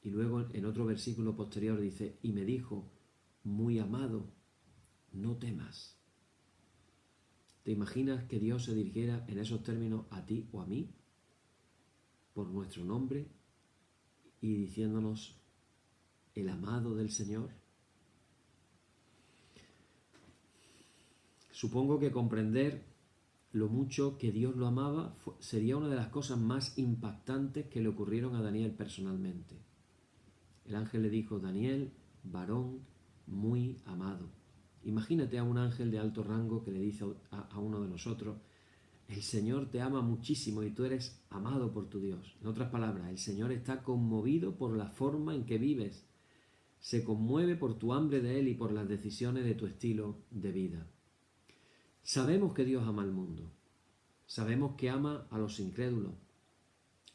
Y luego en otro versículo posterior dice, y me dijo, muy amado, no temas. ¿Te imaginas que Dios se dirigiera en esos términos a ti o a mí, por nuestro nombre, y diciéndonos el amado del Señor? Supongo que comprender lo mucho que Dios lo amaba sería una de las cosas más impactantes que le ocurrieron a Daniel personalmente. El ángel le dijo, Daniel, varón muy amado. Imagínate a un ángel de alto rango que le dice a uno de nosotros, el Señor te ama muchísimo y tú eres amado por tu Dios. En otras palabras, el Señor está conmovido por la forma en que vives. Se conmueve por tu hambre de Él y por las decisiones de tu estilo de vida. Sabemos que Dios ama al mundo. Sabemos que ama a los incrédulos.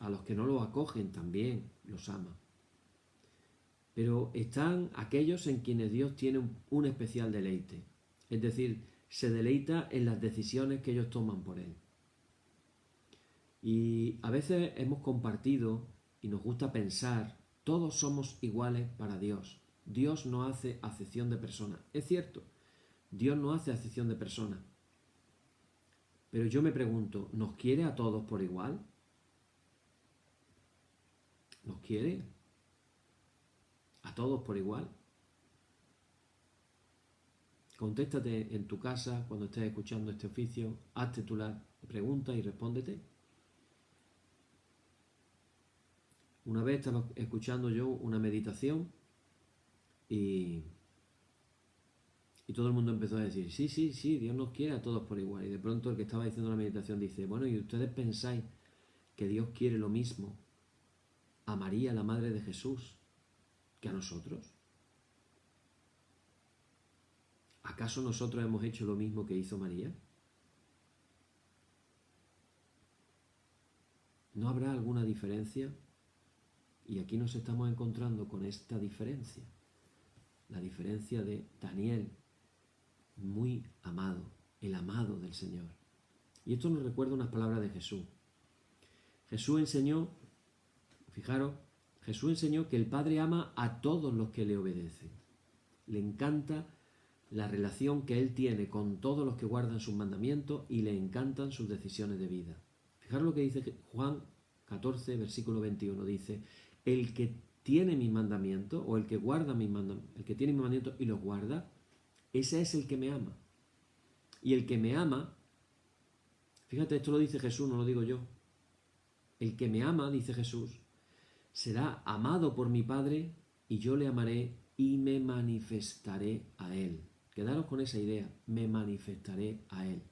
A los que no lo acogen también los ama. Pero están aquellos en quienes Dios tiene un especial deleite. Es decir, se deleita en las decisiones que ellos toman por Él. Y a veces hemos compartido y nos gusta pensar, todos somos iguales para Dios. Dios no hace acepción de personas. Es cierto, Dios no hace acepción de personas. Pero yo me pregunto, ¿nos quiere a todos por igual? ¿Nos quiere? a todos por igual. Contéstate en tu casa cuando estés escuchando este oficio, hazte tu la pregunta y respóndete. Una vez estaba escuchando yo una meditación y todo el mundo empezó a decir, sí, sí, sí, Dios nos quiere a todos por igual. Y de pronto el que estaba diciendo la meditación dice, bueno, ¿y ustedes pensáis que Dios quiere lo mismo a María, la madre de Jesús, que a nosotros? ¿Acaso nosotros hemos hecho lo mismo que hizo María? ¿No habrá alguna diferencia? Y aquí nos estamos encontrando con esta diferencia. La diferencia de Daniel, muy amado, el amado del Señor. Y esto nos recuerda unas palabras de Jesús. Jesús enseñó, fijaros, Jesús enseñó que el Padre ama a todos los que le obedecen. Le encanta la relación que Él tiene con todos los que guardan sus mandamientos y le encantan sus decisiones de vida. Fijaros lo que dice Juan 14, versículo 21. Dice, el que tiene mis mandamientos, o el que guarda mis mandamientos, el que tiene mis mandamientos y los guarda, ese es el que me ama. Y el que me ama, fíjate, esto lo dice Jesús, no lo digo yo. El que me ama, dice Jesús, será amado por mi Padre y yo le amaré y me manifestaré a Él. Quedaros con esa idea, me manifestaré a Él.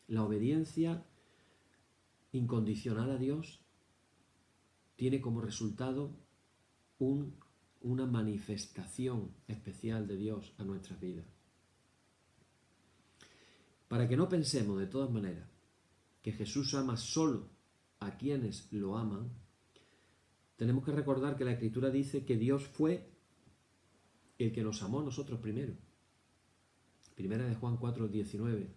La obediencia incondicional a Dios tiene como resultado una manifestación especial de Dios a nuestras vidas. Para que no pensemos de todas maneras que Jesús ama solo a quienes lo aman, tenemos que recordar que la Escritura dice que Dios fue el que nos amó a nosotros primero. Primera de Juan 4:19.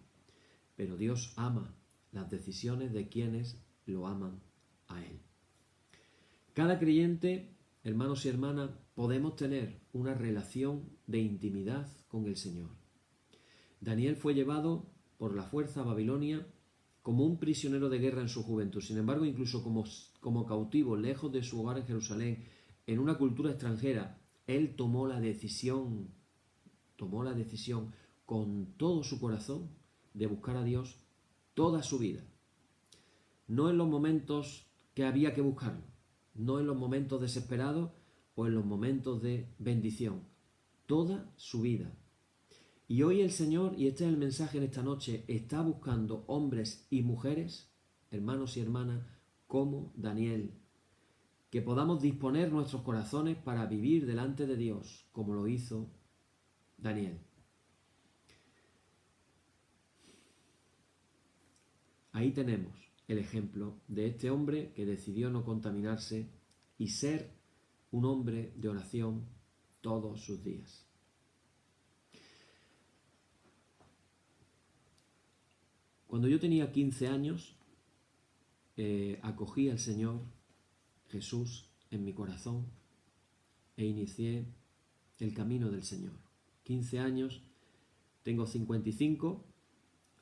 Pero Dios ama las decisiones de quienes lo aman a Él. Cada creyente, hermanos y hermanas, podemos tener una relación de intimidad con el Señor. Daniel fue llevado por la fuerza a Babilonia como un prisionero de guerra en su juventud. Sin embargo, incluso como cautivo, lejos de su hogar en Jerusalén, en una cultura extranjera, él tomó la decisión con todo su corazón de buscar a Dios toda su vida. No en los momentos que había que buscarlo, no en los momentos desesperados o en los momentos de bendición, toda su vida. Y hoy el Señor, y este es el mensaje en esta noche, está buscando hombres y mujeres, hermanos y hermanas, como Daniel, que podamos disponer nuestros corazones para vivir delante de Dios, como lo hizo Daniel. Ahí tenemos el ejemplo de este hombre que decidió no contaminarse y ser un hombre de oración todos sus días. Cuando yo tenía 15 años, acogí al Señor Jesús en mi corazón e inicié el camino del Señor. 15 años, tengo 55,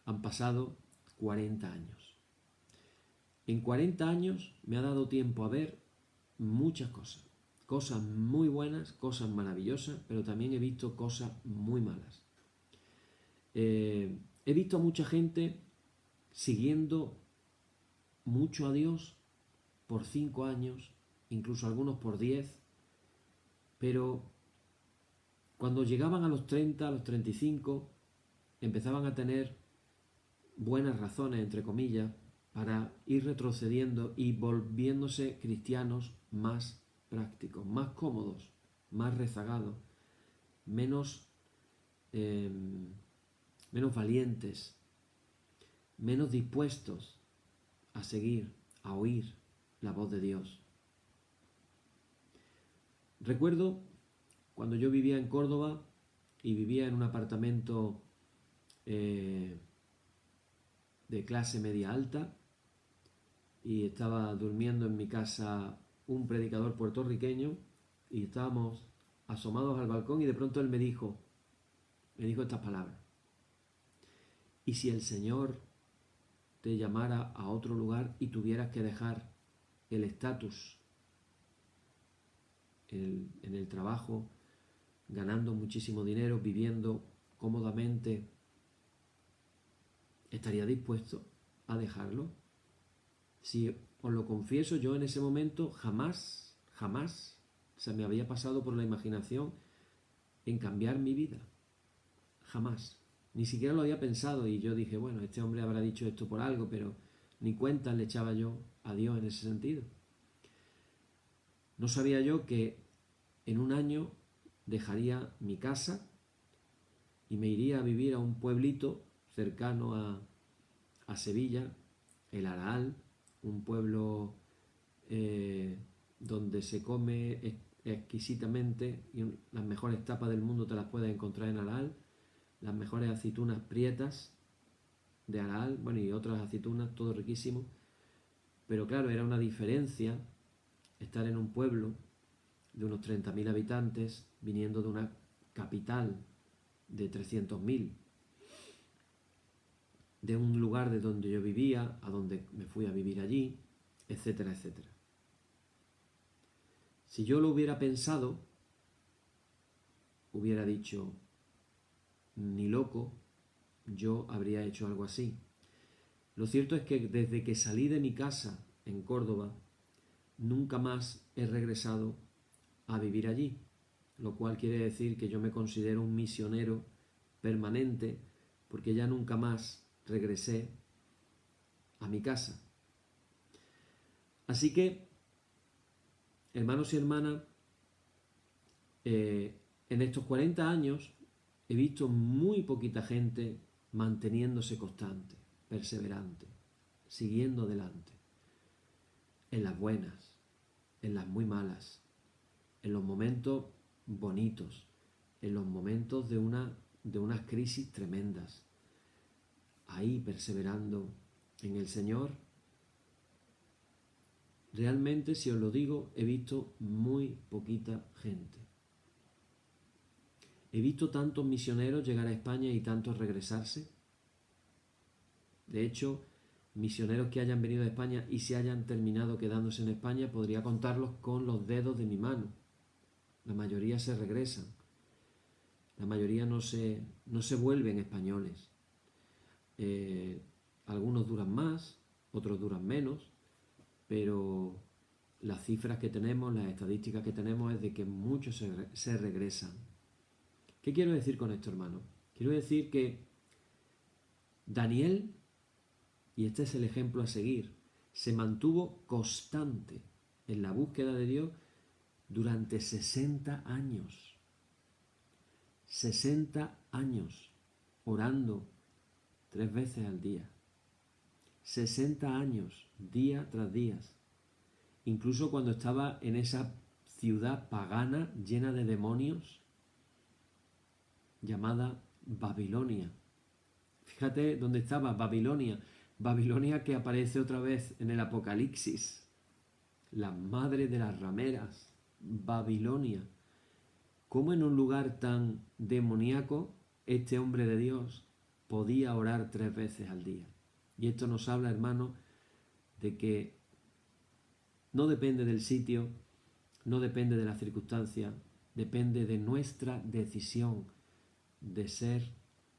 han pasado 40 años. En 40 años me ha dado tiempo a ver muchas cosas. Cosas muy buenas, cosas maravillosas, pero también he visto cosas muy malas. He visto a mucha gente siguiendo mucho a Dios por 5 años, incluso algunos por 10, pero cuando llegaban a los 30, a los 35, empezaban a tener buenas razones, entre comillas, para ir retrocediendo y volviéndose cristianos más prácticos, más cómodos, más rezagados, menos valientes, menos dispuestos a seguir, a oír la voz de Dios. Recuerdo cuando yo vivía en Córdoba y vivía en un apartamento de clase media alta y estaba durmiendo en mi casa un predicador puertorriqueño y estábamos asomados al balcón y de pronto él me dijo estas palabras: ¿y si el Señor te llamara a otro lugar y tuvieras que dejar el estatus en el trabajo, ganando muchísimo dinero, viviendo cómodamente, ¿estaría dispuesto a dejarlo? Si os lo confieso, yo en ese momento jamás se me había pasado por la imaginación en cambiar mi vida. Jamás. Ni siquiera lo había pensado y yo dije, bueno, este hombre habrá dicho esto por algo, pero ni cuenta le echaba yo a Dios en ese sentido. No sabía yo que en un año dejaría mi casa y me iría a vivir a un pueblito cercano a Sevilla, el Araal, un pueblo donde se come exquisitamente y las mejores tapas del mundo te las puedes encontrar en Araal, las mejores aceitunas prietas de Araal, bueno, y otras aceitunas, todo riquísimo. Pero claro, era una diferencia estar en un pueblo de unos 30.000 habitantes viniendo de una capital de 300.000, de un lugar de donde yo vivía a donde me fui a vivir allí, etcétera, etcétera. Si yo lo hubiera pensado, hubiera dicho, ni loco, yo habría hecho algo así. Lo cierto es que desde que salí de mi casa en Córdoba, nunca más he regresado a vivir allí, lo cual quiere decir que yo me considero un misionero permanente porque ya nunca más regresé a mi casa. Así que, hermanos y hermanas, en estos 40 años he visto muy poquita gente manteniéndose constante, perseverante, siguiendo adelante, en las buenas, en las muy malas, en los momentos bonitos, en los momentos de unas crisis tremendas, ahí perseverando en el Señor. Realmente, si os lo digo, he visto muy poquita gente. He visto tantos misioneros llegar a España y tantos regresarse. De hecho, misioneros que hayan venido a España y se hayan terminado quedándose en España, podría contarlos con los dedos de mi mano. La mayoría se regresan. La mayoría no se vuelven españoles. Algunos duran más, otros duran menos, pero las cifras que tenemos, las estadísticas que tenemos es de que muchos se regresan. ¿Qué quiero decir con esto, hermano? Quiero decir que Daniel, y este es el ejemplo a seguir, se mantuvo constante en la búsqueda de Dios durante 60 años. 60 años orando 3 veces al día. 60 años, día tras día. Incluso cuando estaba en esa ciudad pagana llena de demonios llamada Babilonia. Fíjate dónde estaba Babilonia. Babilonia que aparece otra vez en el Apocalipsis. La madre de las rameras. Babilonia. ¿Cómo en un lugar tan demoníaco este hombre de Dios podía orar 3 veces al día? Y esto nos habla, hermano, de que no depende del sitio, no depende de la circunstancia, depende de nuestra decisión de ser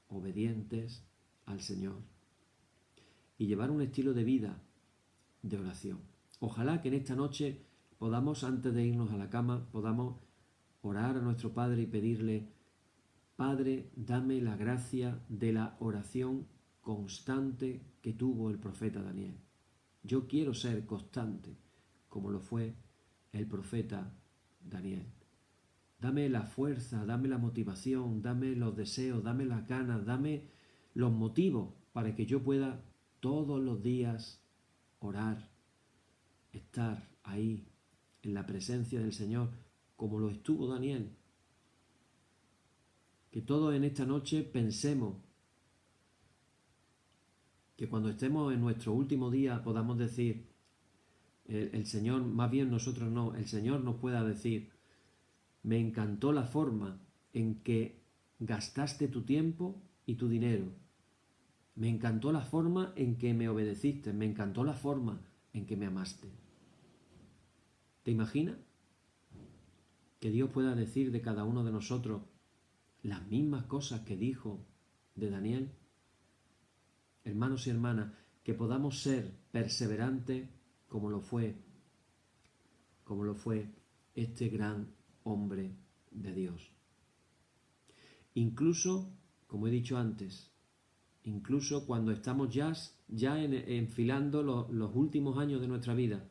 obedientes al Señor y llevar un estilo de vida de oración. Ojalá que en esta noche podamos, antes de irnos a la cama, podamos orar a nuestro Padre y pedirle: Padre, dame la gracia de la oración constante que tuvo el profeta Daniel. Yo quiero ser constante como lo fue el profeta Daniel. Dame la fuerza, dame la motivación, dame los deseos, dame las ganas, dame los motivos para que yo pueda todos los días orar, estar ahí en la presencia del Señor como lo estuvo Daniel. Que todos en esta noche pensemos que cuando estemos en nuestro último día podamos decir, el Señor, más bien nosotros no, el Señor nos pueda decir: me encantó la forma en que gastaste tu tiempo y tu dinero. Me encantó la forma en que me obedeciste. Me encantó la forma en que me amaste. ¿Te imaginas? que Dios pueda decir de cada uno de nosotros las mismas cosas que dijo de Daniel. Hermanos y hermanas, que podamos ser perseverantes como lo fue este gran hombre de Dios. Incluso, como he dicho antes, incluso cuando estamos ya enfilando los últimos años de nuestra vida,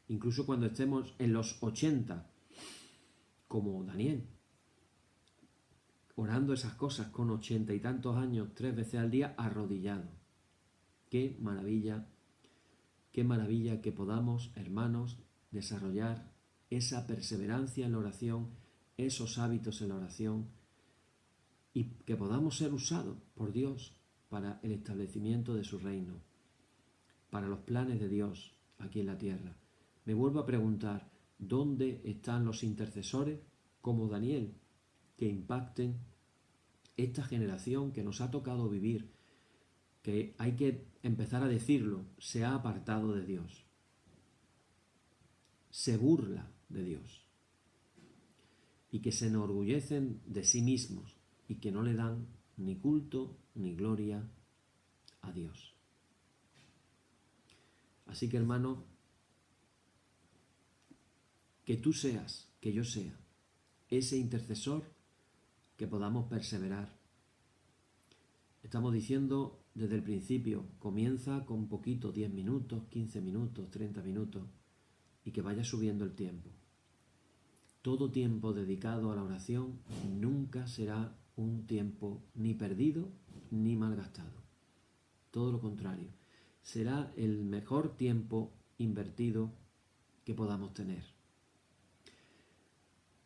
incluso cuando estemos en los 80, como Daniel, orando esas cosas con 80 y tantos años, 3 veces al día, arrodillado. Qué maravilla que podamos, hermanos, desarrollar esa perseverancia en la oración, esos hábitos en la oración, y que podamos ser usados por Dios para el establecimiento de su reino, para los planes de Dios aquí en la tierra. Me vuelvo a preguntar, ¿dónde están los intercesores como Daniel que impacten esta generación que nos ha tocado vivir, que hay que empezar a decirlo, se ha apartado de Dios, se burla de Dios y que se enorgullecen de sí mismos y que no le dan ni culto ni gloria a Dios? Así que, hermano, que tú seas, que yo sea, ese intercesor, que podamos perseverar. Estamos diciendo desde el principio, comienza con poquito, 10 minutos, 15 minutos, 30 minutos, y que vaya subiendo el tiempo. Todo tiempo dedicado a la oración nunca será un tiempo ni perdido ni malgastado. Todo lo contrario, será el mejor tiempo invertido que podamos tener.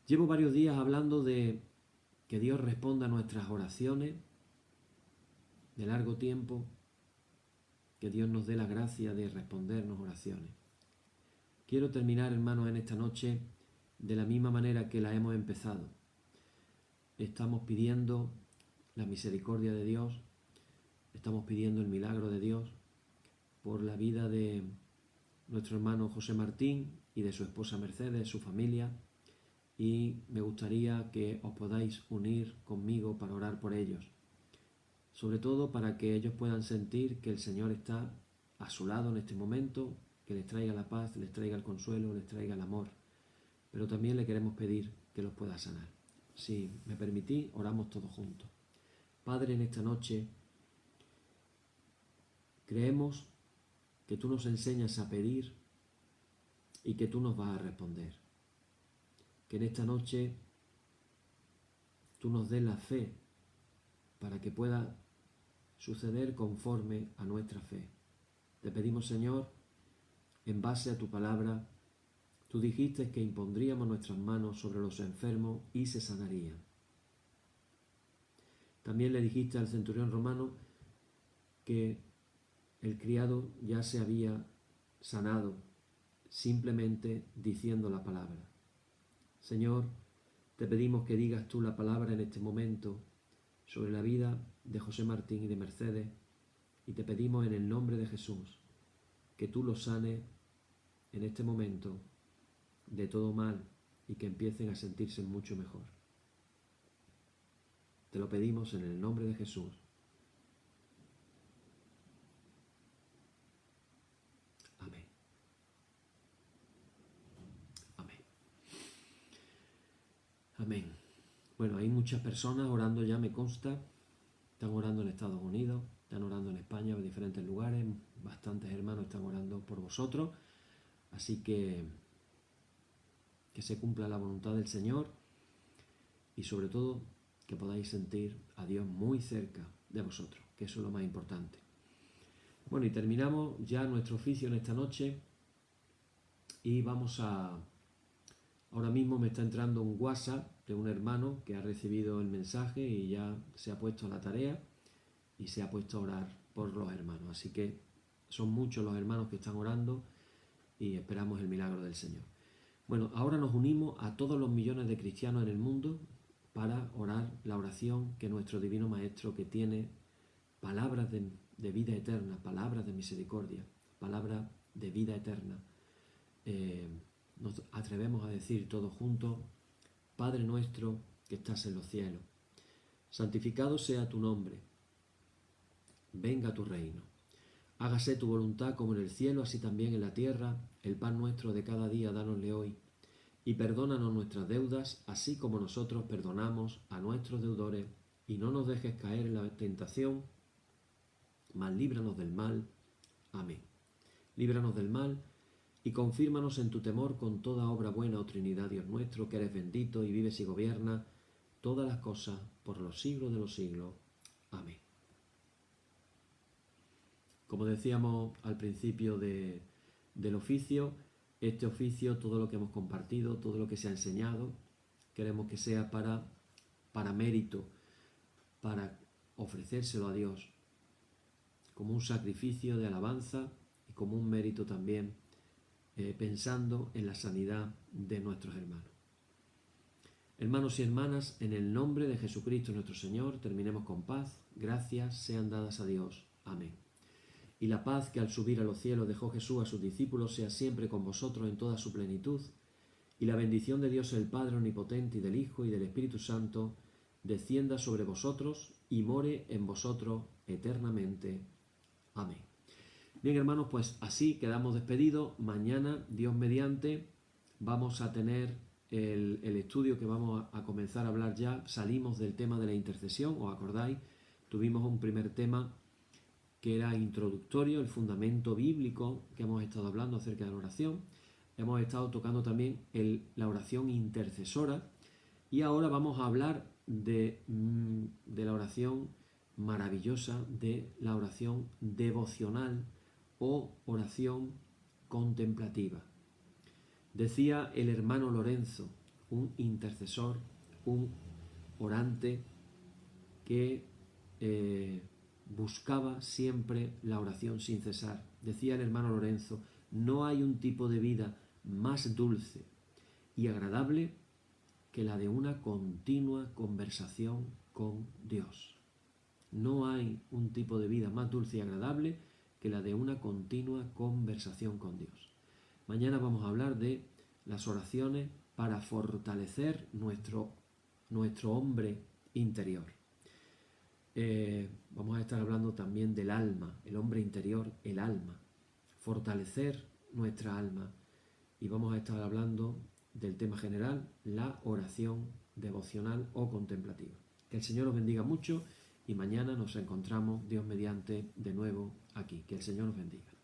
Llevo varios días hablando de que Dios responda a nuestras oraciones de largo tiempo, que Dios nos dé la gracia de respondernos oraciones. Quiero terminar, hermanos, en esta noche de la misma manera que la hemos empezado. Estamos pidiendo la misericordia de Dios, estamos pidiendo el milagro de Dios por la vida de nuestro hermano José Martín y de su esposa Mercedes, su familia, y me gustaría que os podáis unir conmigo para orar por ellos, sobre todo para que ellos puedan sentir que el Señor está a su lado en este momento, que les traiga la paz, les traiga el consuelo, les traiga el amor, pero también le queremos pedir que los pueda sanar. Si me permitís, oramos todos juntos. Padre, en esta noche creemos que tú nos enseñas a pedir y que tú nos vas a responder. Que en esta noche tú nos des la fe para que pueda suceder conforme a nuestra fe. Te pedimos, Señor, en base a tu palabra, tú dijiste que impondríamos nuestras manos sobre los enfermos y se sanarían. También le dijiste al centurión romano que el criado ya se había sanado simplemente diciendo la palabra. Señor, te pedimos que digas tú la palabra en este momento sobre la vida de José Martín y de Mercedes, y te pedimos en el nombre de Jesús que tú los sanes en este momento de todo mal y que empiecen a sentirse mucho mejor. Te lo pedimos en el nombre de Jesús. Amén. Amén. Amén. Bueno, hay muchas personas orando ya, me consta. Están orando en Estados Unidos, están orando en España, en diferentes lugares. Bastantes hermanos están orando por vosotros. Así que se cumpla la voluntad del Señor y sobre todo que podáis sentir a Dios muy cerca de vosotros, que eso es lo más importante. Bueno, y terminamos ya nuestro oficio en esta noche y vamos a... Ahora mismo me está entrando un WhatsApp de un hermano que ha recibido el mensaje y ya se ha puesto a la tarea y se ha puesto a orar por los hermanos. Así que son muchos los hermanos que están orando y esperamos el milagro del Señor. Bueno, ahora nos unimos a todos los millones de cristianos en el mundo para orar la oración que nuestro Divino Maestro, que tiene palabras de vida eterna, palabras de misericordia, palabras de vida eterna, nos atrevemos a decir todos juntos: Padre nuestro que estás en los cielos, santificado sea tu nombre, venga tu reino, hágase tu voluntad como en el cielo, así también en la tierra. El pan nuestro de cada día dánosle hoy, y perdónanos nuestras deudas, así como nosotros perdonamos a nuestros deudores, y no nos dejes caer en la tentación, mas líbranos del mal. Amén. Líbranos del mal y confírmanos en tu temor con toda obra buena, oh Trinidad, Dios nuestro, que eres bendito y vives y gobiernas todas las cosas por los siglos de los siglos. Amén. Como decíamos al principio del oficio, este oficio, todo lo que hemos compartido, todo lo que se ha enseñado, queremos que sea para mérito, para ofrecérselo a Dios, como un sacrificio de alabanza y como un mérito también, pensando en la sanidad de nuestros hermanos. Hermanos y hermanas, en el nombre de Jesucristo nuestro Señor, terminemos con paz. Gracias sean dadas a Dios. Amén. Y la paz que al subir a los cielos dejó Jesús a sus discípulos sea siempre con vosotros en toda su plenitud. Y la bendición de Dios el Padre Omnipotente y del Hijo y del Espíritu Santo descienda sobre vosotros y more en vosotros eternamente. Amén. Bien, hermanos, pues así quedamos despedidos. Mañana, Dios mediante, vamos a tener el estudio que vamos a comenzar a hablar ya. Salimos del tema de la intercesión, ¿os acordáis? Tuvimos un primer tema que era introductorio, el fundamento bíblico que hemos estado hablando acerca de la oración. Hemos estado tocando también la oración intercesora y ahora vamos a hablar de la oración maravillosa, de la oración devocional o oración contemplativa. Decía el hermano Lorenzo, un intercesor, un orante que buscaba siempre la oración sin cesar. Decía el hermano Lorenzo: no hay un tipo de vida más dulce y agradable que la de una continua conversación con Dios. No hay un tipo de vida más dulce y agradable que la de una continua conversación con Dios. Mañana vamos a hablar de las oraciones para fortalecer nuestro hombre interior. Vamos a estar hablando también del alma, el hombre interior, el alma, fortalecer nuestra alma, y vamos a estar hablando del tema general, la oración devocional o contemplativa. Que el Señor os bendiga mucho y mañana nos encontramos, Dios mediante, de nuevo aquí. Que el Señor os bendiga.